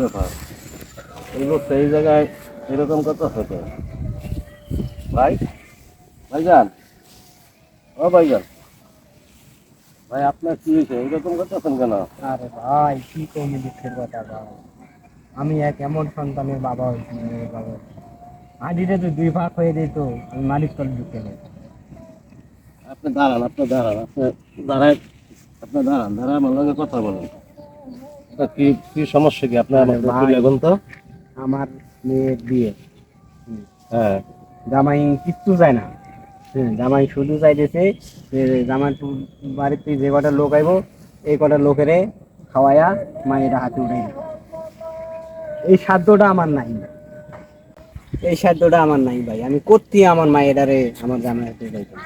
ব্যাপার? এই লোক সেই জায়গায় এরকম কথা হতো। ভাই, ভাইজান, ও ভাইজান, ভাই আপনার কি হয়েছে? এরকম করতেছেন কেন? আরে ভাই কি কমি দুঃখের কথা ভাই, আমি এক এমন সন্তানের বাবা হয়েছি, মেয়ের বাবা হয়েছি। মাটিটা তো দুই ভাগ হয়ে যেত, আমি মাটির তলে ঢুকে নেই। আপনি দাঁড়ান, দাঁড়ায়, আপনি দাঁড়ান, দাঁড়ায় আমার লগে কথা বলেন। তা কি কি সমস্যা কি? আপনি আরে আমাকে ভাই, খুলে বলুন তো। আমার মেয়ের বিয়ে, হুম, হ্যাঁ, জামাই কিচ্ছু চায় না। হ্যাঁ, জামাই শুধু চাইতেছে যে জামাই বাড়িতে যে কটা লোক আইব, এই কটা লোকেরে খাওয়াইয়া মায়ের হাতে উঠাই দিবে। এই সাধ্যটা আমার নাই, এই সাধ্যটা আমার নাই ভাই। আমি করতে আমার মায়েরারে আমার জামাই হাতে উঠাইতাম।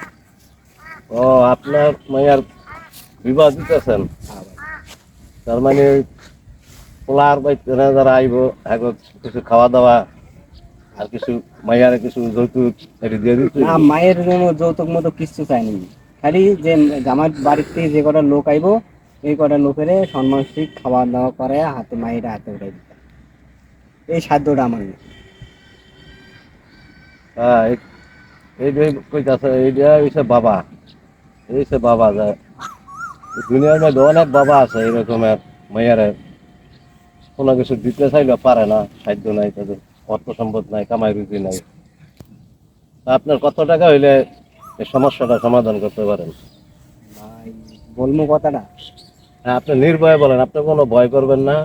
ও আপনার মাইয়ার বিবাহ দিতেছেন, হ্যাঁ ভাই। তার মানে পোলার বাইতে যারা আইব এখন কিছু খাওয়া দাওয়া আর কিছু মাইয়ারে কিছু যৌতুক এটি দিয়ে দিতে না, মায়ের জন্য যৌতুক মতো কিচ্ছু চাইনি, খালি যে আমার বাড়িতে যে কটা লোক আইব, এই কটা লোকেরে সম্মানসিক খাওয়া দাওয়া করে হাতে মায়ের হাতে উঠাই দিতাম। এই সাধ্যটা আমার নেই। হ্যাঁ। এইটা কইতাছে, এইটা হইছে বাবা, এই হইছে বাবা যায়। দুনিয়ার মধ্যে অনেক বাবা আছে এরকমের মাইয়ারে কোনো কিছু দিতে চাইলে পারে না, সাধ্য নাই তাদের, অর্থ সম্পদ নাই, কামাই রুজি নাই। তা আপনার কত টাকা হইলে এই সমস্যাটা সমাধান করতে পারেন? ভাই, বলবো কথাটা? হ্যাঁ, আপনি নির্ভয়ে বলেন, আপনি কোনো ভয় করবেন না।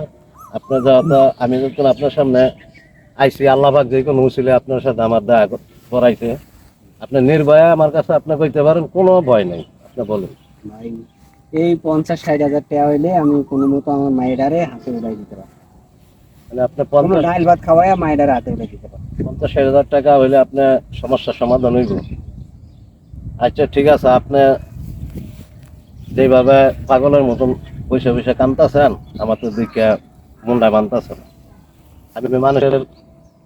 আপনার যা তা আমি যখন আপনার সামনে আইসি, আল্লাহ পাক যে কোনো উচিলে আপনার সাথে আমার দেখা করাইছে, আপনি নির্ভয়ে আমার কাছে আপনি কইতে পারেন, কোনো ভয় নেই, আপনি বলেন। ভাই, এই 50-60 হাজার টাকা হইলে আমি কোনো মতো আমার মায়েরারে হাতে উঠাই দিতে পারি। মানে আপনি কোনো ডাল ভাত খাওয়াইয়া মায়েরারে হাতে উঠাই দিতে পারি। 50-60 হাজার টাকা হইলে আপনার সমস্যার সমাধান হইব। আচ্ছা ঠিক আছে, আপনি যেভাবে পাগলের মতন বসে বসে কান্দতেছেন, আমার তো দিকে মুন্ডা বানতেছেন। আমি মানুষের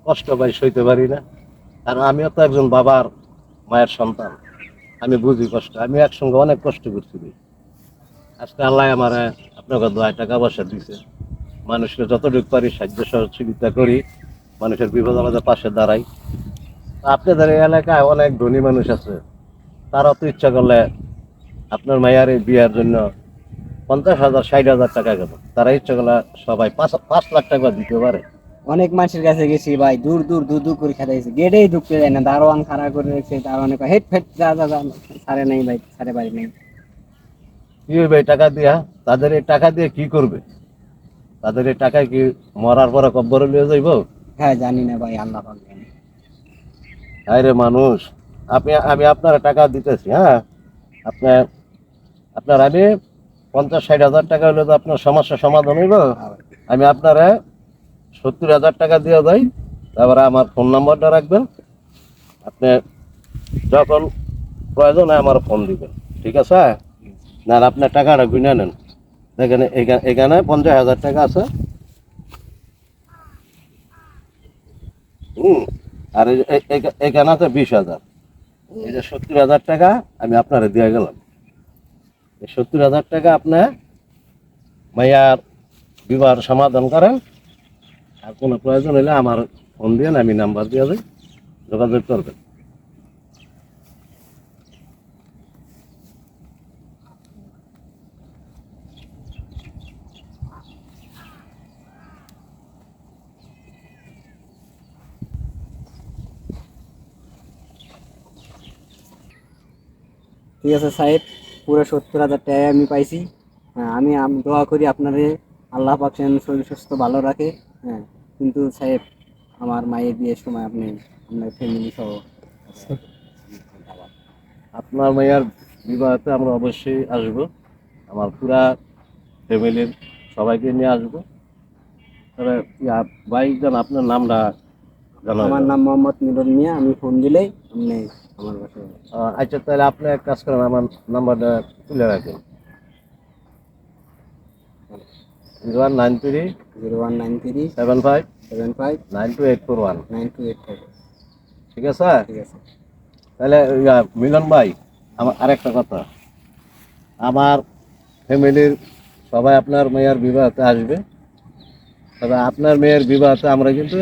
কষ্ট পাই, সইতে পারি না। কারণ আমিও তো একজন বাবার মায়ের সন্তান, আমি বুঝি কষ্ট। আমি একসঙ্গে অনেক কষ্ট করছি। আজকে আল্লাহ আমার আপনাকে 2 টাকা পয়সা দিছে, মানুষকে যতটুকু পারি সাহায্য সহযোগিতা করি, মানুষের বিপদ আমাদের পাশে দাঁড়াই। আপনাদের এই এলাকায় অনেক ধনী মানুষ আছে, তারা তো ইচ্ছা করলে আপনার মায়ের এই বিয়ার জন্য 50,000 60,000 টাকা গেল, তারা ইচ্ছা করলে সবাই 5 লাখ টাকা দিতে পারে। অনেক মানুষের কাছে গেছি ভাই, দূর দূর দূর দূর করে খেতে গেছি, গেটেই ঢুকতে যায় না, দারোয়ান খাড়া করে রেখেছে, দারোয়ানে কয় হেট ফেট যা যা যা, সারে নাই ভাই, সারে বাড়ি নেই। কি হবে এই টাকা দিয়া? তাদের এই টাকা দিয়ে কি করবে? তাদের এই টাকায় কি মরার পরে কব্বরে নিয়ে যাইব? হ্যাঁ, জানি না ভাই, আল্লাহ পাক জানে। আরে মানুষ, আমি আপনার টাকা দিতেছি, হ্যাঁ, আপনি আপনার আমি 50-60 হাজার টাকা হলে তো আপনার সমস্যার সমাধান হইব। হ্যাঁ ভাই। আমি আপনারে 70,000 টাকা দিয়ে যাই, তারপরে আমার ফোন নাম্বারটা রাখবেন। আপনি যখন প্রয়োজন হয় আমার ফোন দিবেন, ঠিক আছে? না আপনার টাকাটা গুনে নেন। দেখেন এখানে 50,000 টাকা আছে। হুম। আর এখানে আছে 20,000। এই যে 70,000 টাকা আমি আপনারে দিয়ে গেলাম। এই 70,000 টাকা আপনি মাইয়ার বিবাহের সমাধান করেন। আর কোনো প্রয়োজন হলে আমার ফোন দিয়ে আমি নাম্বার দিয়ে দিই, যোগাযোগ করবেন। ঠিক আছে সাহেব, পুরো 70 হাজার টাকা আমি পাইছি। হ্যাঁ, আমি দোয়া করি আপনারে আল্লাহ পাক যেন শরীর সুস্থ ভালো রাখে। হ্যাঁ, কিন্তু সাহেব, আমার মায়ের বিয়ের সময় আপনি আপনার ফ্যামিলি সহ আপনার মাইয়ার বিবাহতে আমরা অবশ্যই আসবো, আমার পুরা ফ্যামিলির সবাইকে নিয়ে আসবো। তবে ভাইজান আপনার নামটা জানা আমার যাবে? নাম মোহাম্মদ মিলন মিয়া, আমি ফোন দিলেই আপনি আমার বাসায়। আচ্ছা তাহলে আপনি এক কাজ করেন, আমার নাম্বারটা তুলে রাখেন। 0193 0193 75 75 92 841। 9285। ঠিক আছে? ঠিক আছে। তাহলে মিলন ভাই, আমার আরেকটা কথা, আমার ফ্যামিলির সবাই আপনার মেয়ের বিবাহতে আসবে। তবে আপনার মেয়ের বিবাহতে আমরা কিন্তু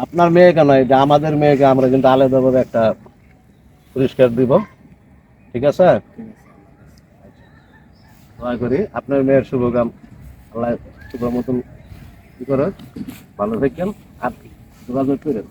আপনার মেয়েকে নয়, যে আমাদের মেয়েকে আমরা কিন্তু আলাদাভাবে একটা পুরস্কার দিব। ঠিক আছে? ঠিক আছে। দয়া করি আপনার মেয়ের শুভকাম, আল্লাহ শুভ মতন কি করে, ভালো থাকেন আর যোগাযোগ করেন।